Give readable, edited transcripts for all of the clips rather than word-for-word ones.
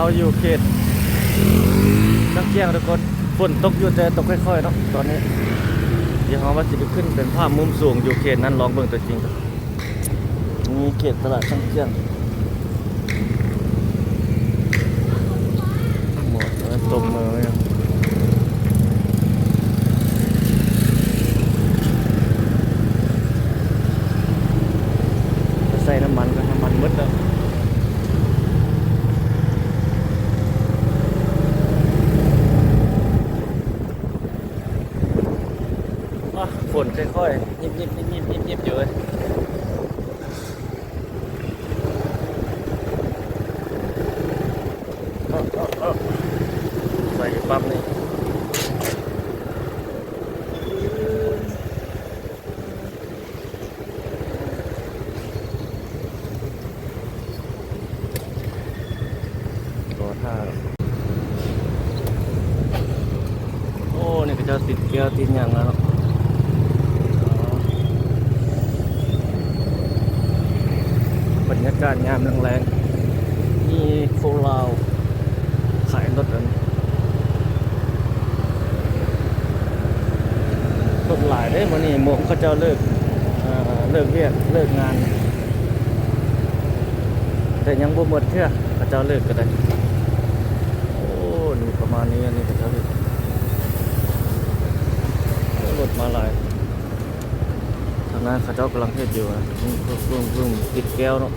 เขาอยู่เขตนักเที่ยวทุกคนฝนตกอยู่แต่ตกค่อยๆเนาะตอนนี้เดี๋ยวเขาว่าจะขึ้นเป็นภาพมุมสูงอยู่เขตนั้นลองเบิ่งตัวจริงครับนี่เขตตลาดช่างเที่ยงหมดแล้วตบมือยังใส่น้ำมันก็น้ำมันมืดแล้วฝนค่อยๆยิบอยู่เลยใส่ปั๊มนี่ตัวท่าโอ้นี่ก็จะติดแก้วติดอย่างแล้วบรรยากาศยามแรงๆนี่โคลาวขายรถกันรถหลายได้วันนี้หมวกเขาจะเลิกเรียกเลิกงานแต่ยังบ่หมดเชื่อเขาจะเลิกกันได้โอ้นี่ประมาณนี้นี่เขาจะเลิกรถมาหลายทางนั้นเขาเจ้ากำลังเทศอยู่นะเพิ่งติดแก้วเนาะ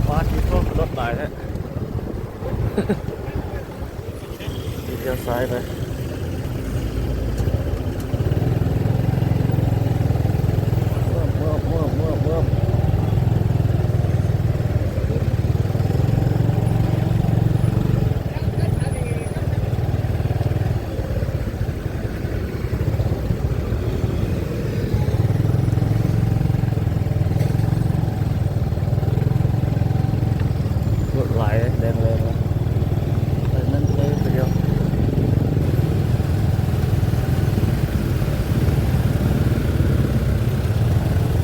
ว้าที่รถหลายแท้เลี้ยวซ้ายไปรถไหลแดงเลยนะแต่นั่นเลยไปเดียว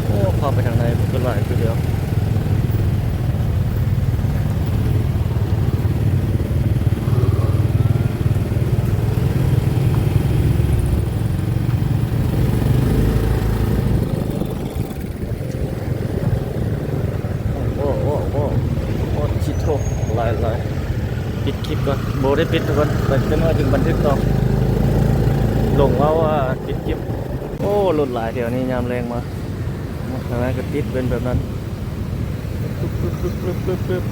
โอ้เข้าไปทางในก็ไหลไปเดียวชิดโถไหลปิดคลิปก่อนโบได้ปิดทุกคนแต่จะมาถึงบันทึกต่อลงว่าปิดคลิปโอ้หลุดหลายเดี๋ยวนี้ยามแรงมาทางนั้นก็ติดเป็นแบบนั้นปึ๊บ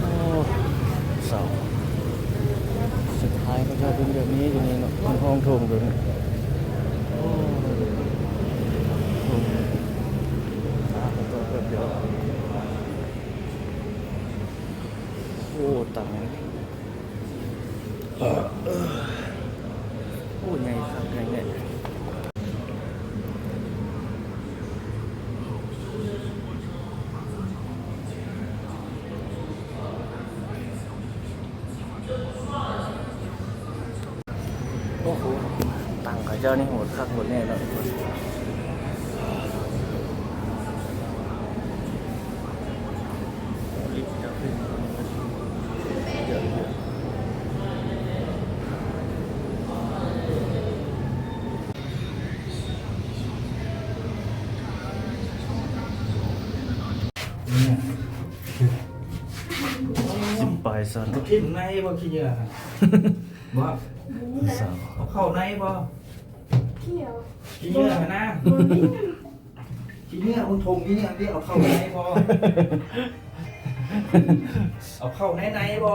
โอ้เสาสุดท้ายก็จะเป็นแบบนี้อยู่นี่เนาะห้องโถงแบบนี้โอ้ตังโอ้ใหญ่ครับใหญ่เนี่ยโอ้โหตังกับเจ้านี่โหดคักโหดแน่เลยสิบปลายสัน กินในบ่ขี้เหงื่อบ่ สาว เอาเข้าในบ่ ขี้เหรอ ขี้เหงื่อนะขี้เหงื่อมึงทงขี้เหงื่อที่เอาเข้าในบ่เอาเข้าในบ่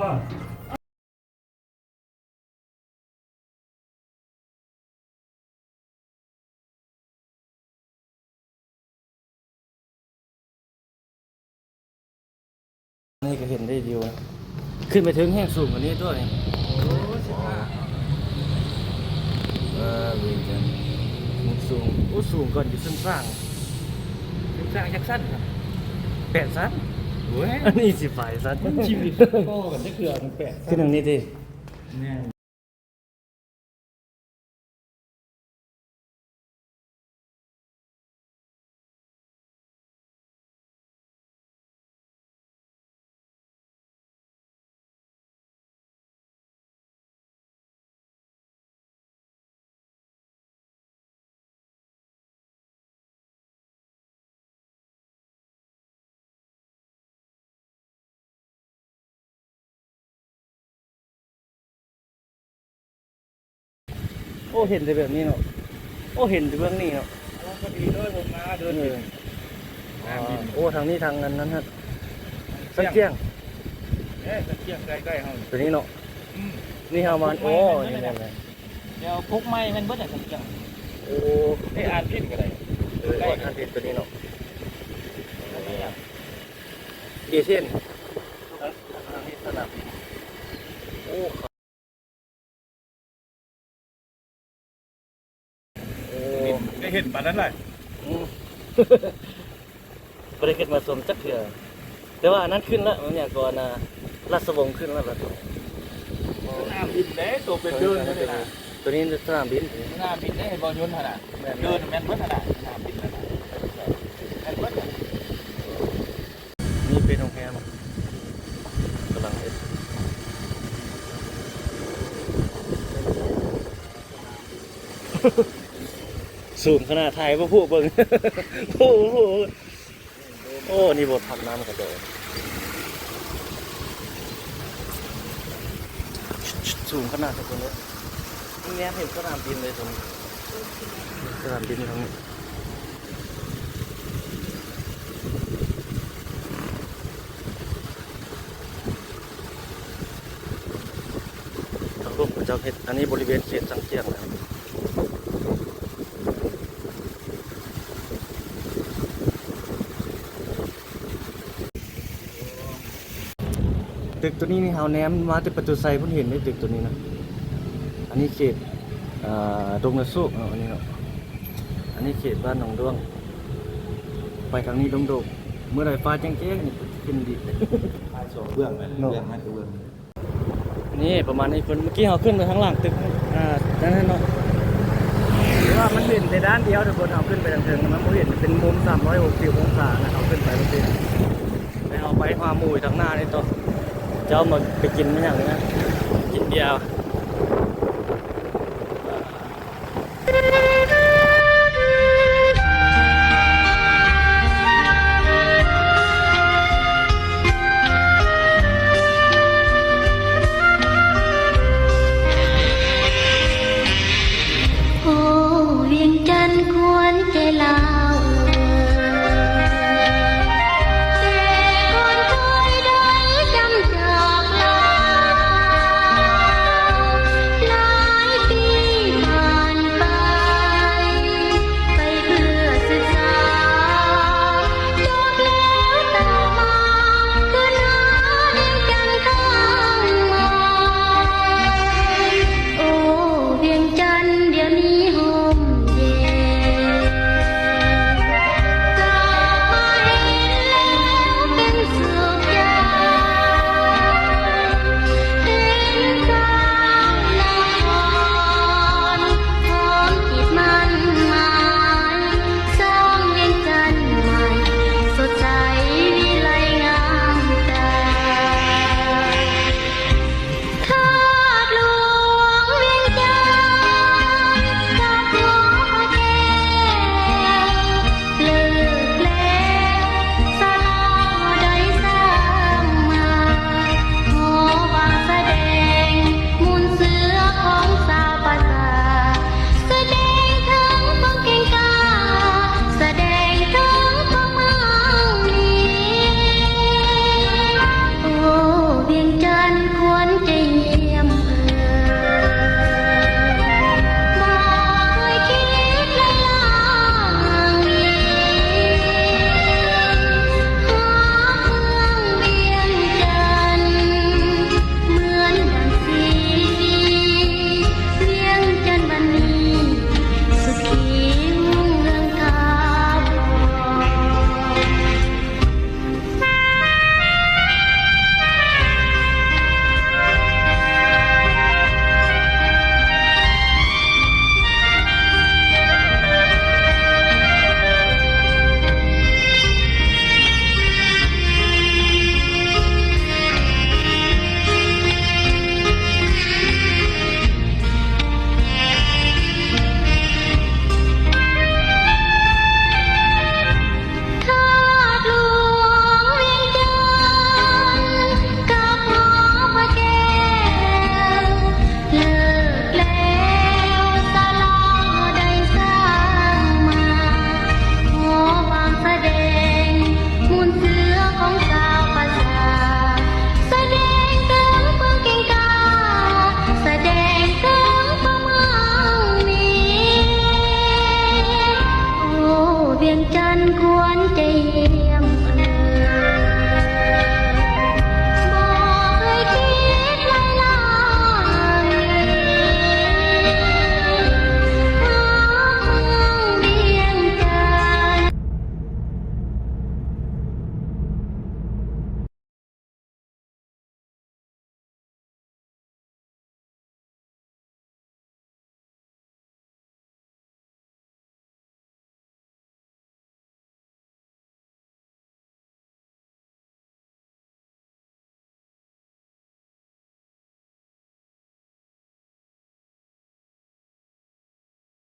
นี่ก็เห็นได้ดีนะขึ้นไปถึงแห้งสูงกว่านี้ด้วย โอ้15 วีกัน สูงก่อนอยู่ซึ่งสร้าง สร้างยักษ์สั้นครับ แปดสั้น เว้ย อันนี้สิฝ่ายสั้น ชีวิตก็กันได้เกลือมันแปะ ขึ้นทางนี้ดิ เนี่ย โอ้เห็นแต่แบบนี้เนาะโอ้เห็นแต่เบื้องนี้เนาะ ก็ดีด้วยผมมาเดิน โอ้ทางนี้ทางนั้นฮะสักเที่ยง เอ๊ะเที่ยงใกล้ๆเฮา ตัวนี้เนาะนี่เฮามาโอ้นี่แหละ เดี๋ยวพุกไม้มันเบิดจังจัง โอ้ ไอ้อ่านพินก็ได้ ทางติดตัวนี้เนาะเอเชียนทางนี้สนามโอ้ได้เห็นปานนั้นแหละ บริเกตมาสมจักเถื่อแต่ว่าอันนั้นขึ้นแล้วมันอย่างก่อนนะราชวงศ์ขึ้นแล้วล่ะ สนามบินเด้ตัวเป็นเดินเลยนะ ตัวนี้สนามบิน สนามบินได้บอลยนต์ขนาดเดินแม่นเบิดขนาดสนามบินขนาดแม่นเบิด นี่เป็นโรงแรมกำลังเอ็ดสูงขนาดไทยพวกผู้เบิ่ง ผู้โอ้นี่บททำน้ำกระโดดสูงขนาดทุกคนเลยนี่แนมเห็นสนามบินเลยตรงนี้สนามบินตรงนี้ทางรูปพระเจ้าเพชรอันนี้บริเวณเขตสังเกียงนะครับตึกตัวนี้นี่เฮาแนมมาแต่ประตูไซเพิ่นเห็นในตึกตัวนี้นะอันนี้เขตดงนาสุกอันนี้เนาะอันนี้เขตบ้านหนองด้วงไปทางนี้ดงโดกเมื่อไหร่ฟ้าแจ้งๆนี่ขึ้นดี เบื้องมันเบื้องมันเบื้อง นี่ประมาณนี้เพิ่นเมื่อกี้เฮาขึ้นไปข้างล่างตึกนั่นเนาะหรือว่ามันเห็นในด้านเดียวทุกคนเฮาขึ้นไปทางเทิงมันบ่เห็นเป็นมุม360องศานะเฮาขึ้นไปบ่เป็นไปเอาไปหาหมู่ทางหน้านี่ต่อเจ้ามาไปกินไม่อย่างนี้นะกินเบียร์